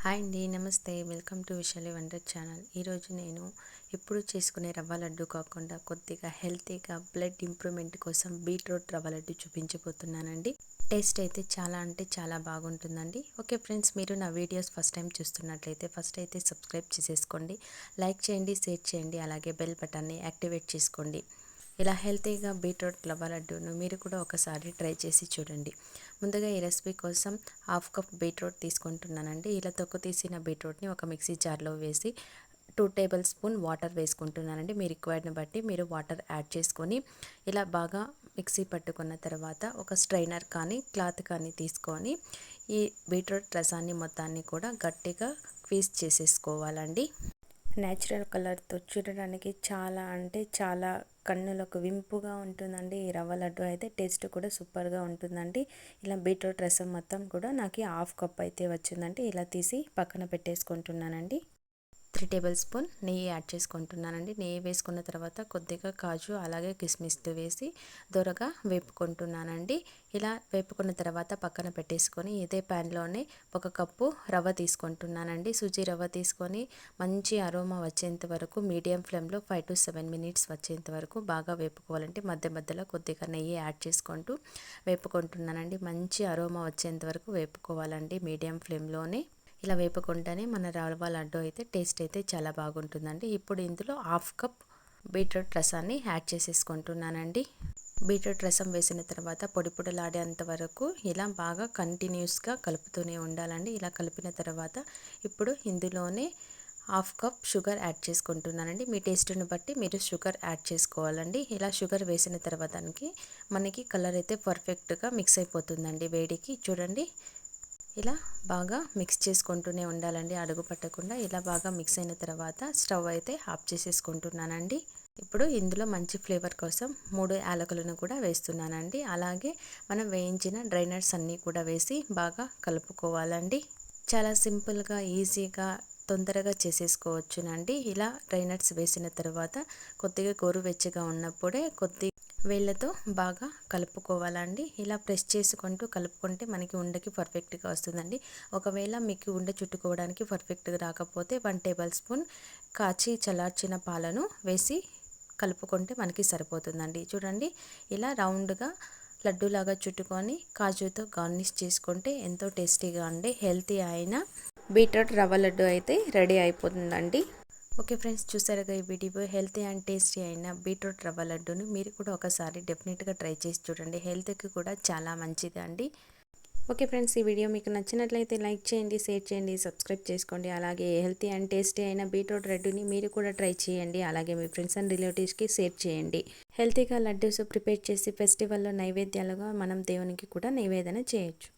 Hi అండి, నమస్తే. Welcome to Vishali wonder channel. ఈరోజు నేను ఎప్పుడు చేసుకునే రవ్వ లడ్డు కాకుండా కొద్దిగా హెల్తీగా బ్లడ్ ఇంప్రూవ్మెంట్ కోసం బీట్రూట్ రవ్వ లడ్డు చూపించబోతున్నానండి. టేస్ట్ అయితే చాలా అంటే చాలా బాగుంటుందండి. ఓకే ఫ్రెండ్స్, మీరు నా వీడియోస్ ఫస్ట్ టైం చూస్తున్నట్లయితే ఫస్ట్ అయితే సబ్స్క్రైబ్ చేసేసుకోండి, లైక్ చేయండి, షేర్ చేయండి, అలాగే బెల్ బటన్ని యాక్టివేట్ చేసుకోండి. ఇలా హెల్తీగా బీట్రూట్ రవ్వ లడ్డూను మీరు కూడా ఒకసారి ట్రై చేసి చూడండి. ముందుగా ఈ రెసిపీ కోసం హాఫ్ కప్ బీట్రూట్ తీసుకుంటున్నానండి. ఇలా తొక్కు తీసిన బీట్రూట్ని ఒక మిక్సీ జార్లో వేసి 2 టేబుల్ స్పూన్ వాటర్ వేసుకుంటున్నానండి. మీ రిక్వైర్డ్ని బట్టి మీరు వాటర్ యాడ్ చేసుకొని ఇలా బాగా మిక్సీ పట్టుకున్న తర్వాత ఒక స్ట్రైనర్ కానీ క్లాత్ కానీ తీసుకొని ఈ బీట్రూట్ రసాన్ని మొత్తాన్ని కూడా గట్టిగా స్క్వీజ్ చేసేసుకోవాలండి. నేచురల్ కలర్తో చూడడానికి చాలా అంటే చాలా కన్నులకు వింపుగా ఉంటుందండి. ఈ రవ్వ లడ్డు అయితే టేస్ట్ కూడా సూపర్గా ఉంటుందండి. ఇలా బీట్రూట్ రసం మొత్తం కూడా నాకు హాఫ్ కప్ అయితే వచ్చిందండి. ఇలా తీసి పక్కన పెట్టేసుకుంటున్నానండి. 3 టేబుల్ స్పూన్ నెయ్యి యాడ్ చేసుకుంటున్నానండి. నెయ్యి వేసుకున్న తర్వాత కొద్దిగా కాజు అలాగే కిస్మిస్లు వేసి దొరగా వేపుకుంటున్నానండి. ఇలా వేపుకున్న తర్వాత పక్కన పెట్టేసుకొని ఇదే ప్యాన్లోనే 1 కప్పు రవ్వ తీసుకుంటున్నానండి. సూజీ రవ్వ తీసుకొని మంచి అరోమా వచ్చేంత వరకు మీడియం ఫ్లేమ్లో 5 to 7 మినిట్స్ వచ్చేంత వరకు బాగా వేపుకోవాలంటే మధ్య మధ్యలో కొద్దిగా నెయ్యి యాడ్ చేసుకుంటూ వేపుకుంటున్నానండి. మంచి అరోమా వచ్చేంత వరకు వేపుకోవాలండి మీడియం ఫ్లేమ్లోనే. ఇలా వేపుకుంటేనే మన రవ్వ లడ్డు అయితే టేస్ట్ అయితే చాలా బాగుంటుందండి. ఇప్పుడు ఇందులో హాఫ్ కప్ బీట్రూట్ రసాన్ని యాడ్ చేసేసుకుంటున్నానండి. బీట్రూట్ రసం వేసిన తర్వాత పొడి పొడిలాడేంత వరకు ఇలా బాగా కంటిన్యూస్గా కలుపుతూనే ఉండాలండి. ఇలా కలిపిన తర్వాత ఇప్పుడు ఇందులోనే హాఫ్ కప్ షుగర్ యాడ్ చేసుకుంటున్నానండి. మీ టేస్ట్ని బట్టి మీరు షుగర్ యాడ్ చేసుకోవాలండి. ఇలా షుగర్ వేసిన తర్వాత మనకి కలర్ అయితే పర్ఫెక్ట్గా మిక్స్ అయిపోతుందండి వేడికి. చూడండి, ఇలా బాగా మిక్స్ చేసుకుంటూనే ఉండాలండి, అడుగు పట్టకుండా. ఇలా బాగా మిక్స్ అయిన తర్వాత స్టవ్ అయితే ఆఫ్ చేసేసుకుంటున్నానండి. ఇప్పుడు ఇందులో మంచి ఫ్లేవర్ కోసం 3 యాలకులను కూడా వేస్తున్నానండి. అలాగే మనం వేయించిన డ్రై నట్స్ అన్నీ కూడా వేసి బాగా కలుపుకోవాలండి. చాలా సింపుల్గా ఈజీగా తొందరగా చేసేసుకోవచ్చునండి. ఇలా డ్రై నట్స్ వేసిన తర్వాత కొద్దిగా గోరువెచ్చగా ఉన్నప్పుడే వేళ్ళతో బాగా కలుపుకోవాలండి. ఇలా ప్రెస్ చేసుకుంటూ కలుపుకుంటే మనకి ఉండకి పర్ఫెక్ట్గా వస్తుందండి. ఒకవేళ మీకు ఉండ చుట్టుకోవడానికి పర్ఫెక్ట్గా రాకపోతే 1 టేబుల్ స్పూన్ కాచి చల్లార్చిన పాలను వేసి కలుపుకుంటే మనకి సరిపోతుందండి. చూడండి, ఇలా రౌండ్గా లడ్డూలాగా చుట్టుకొని కాజుతో గార్నిష్ చేసుకుంటే ఎంతో టేస్టీగా ఉండే హెల్తీ అయిన బీట్రూట్ రవ్వ లడ్డు అయితే రెడీ అయిపోతుందండి. ఓకే ఫ్రెండ్స్, చూసారుగా ఈ వీడియో. హెల్తీ అండ్ టేస్టీ అయిన బీట్రూట్ రవ్వ లడ్డును మీరు కూడా ఒకసారి డెఫినెట్గా ట్రై చేసి చూడండి. హెల్త్కి కూడా చాలా మంచిది అండి. ఓకే ఫ్రెండ్స్, ఈ వీడియో మీకు నచ్చినట్లయితే లైక్ చేయండి, షేర్ చేయండి, సబ్స్క్రైబ్ చేసుకోండి. అలాగే హెల్తీ అండ్ టేస్టీ అయిన బీట్రూట్ లడ్డుని మీరు కూడా ట్రై చేయండి. అలాగే మీ ఫ్రెండ్స్ అండ్ రిలేటివ్స్కి షేర్ చేయండి. హెల్తీగా లడ్డూస్ ప్రిపేర్ చేసి ఫెస్టివల్లో నైవేద్యాలుగా మనం దేవునికి కూడా నివేదన చేయొచ్చు.